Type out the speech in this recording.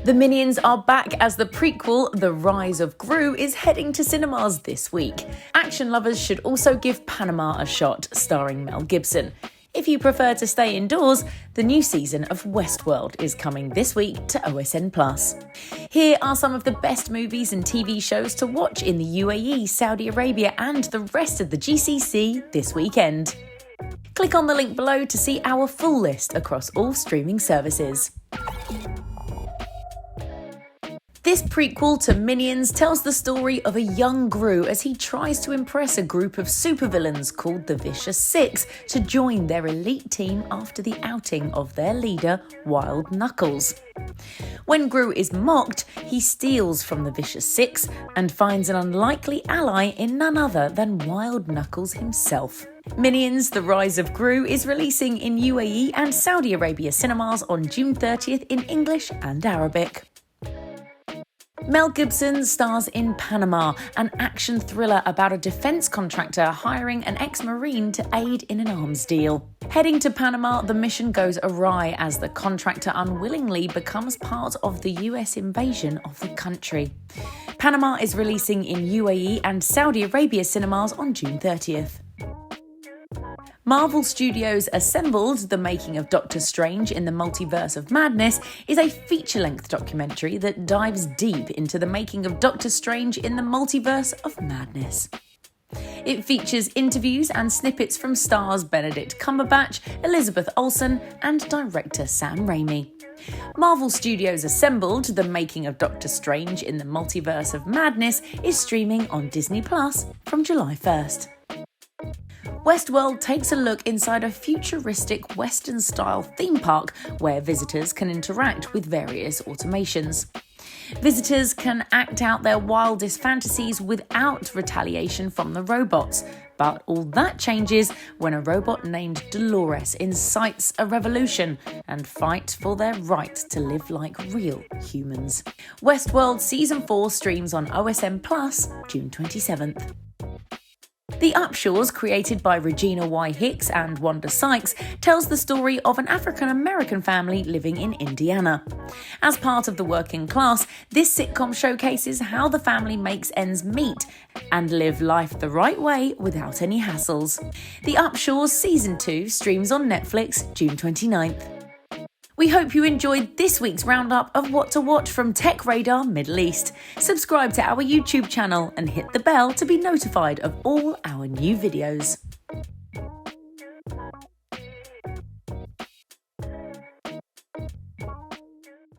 The Minions are back as the prequel, The Rise of Gru, is heading to cinemas this week. Action lovers should also give Panama a shot, starring Mel Gibson. If you prefer to stay indoors, the new season of Westworld is coming this week to OSN+. Here are some of the best movies and TV shows to watch in the UAE, Saudi Arabia and the rest of the GCC this weekend. Click on the link below to see our full list across all streaming services. This prequel to Minions tells the story of a young Gru as he tries to impress a group of supervillains called the Vicious Six to join their elite team after the outing of their leader, Wild Knuckles. When Gru is mocked, he steals from the Vicious Six and finds an unlikely ally in none other than Wild Knuckles himself. Minions: The Rise of Gru is releasing in UAE and Saudi Arabia cinemas on June 30th in English and Arabic. Mel Gibson stars in Panama, an action thriller about a defence contractor hiring an ex-Marine to aid in an arms deal. Heading to Panama, the mission goes awry as the contractor unwillingly becomes part of the US invasion of the country. Panama is releasing in UAE and Saudi Arabia cinemas on June 30th. Marvel Studios' Assembled, The Making of Doctor Strange in the Multiverse of Madness, is a feature-length documentary that dives deep into the making of Doctor Strange in the Multiverse of Madness. It features interviews and snippets from stars Benedict Cumberbatch, Elizabeth Olsen, and director Sam Raimi. Marvel Studios' Assembled, The Making of Doctor Strange in the Multiverse of Madness is streaming on Disney Plus from July 1st. Westworld takes a look inside a futuristic Western-style theme park where visitors can interact with various automations. Visitors can act out their wildest fantasies without retaliation from the robots, but all that changes when a robot named Dolores incites a revolution and fights for their right to live like real humans. Westworld Season 4 streams on OSN Plus June 27th. The Upshaws, created by Regina Y. Hicks and Wanda Sykes, tells the story of an African-American family living in Indiana. As part of the working class, this sitcom showcases how the family makes ends meet and live life the right way without any hassles. The Upshaws Season 2 streams on Netflix June 29th. We hope you enjoyed this week's roundup of what to watch from Tech Radar Middle East. Subscribe to our YouTube channel and hit the bell to be notified of all our new videos.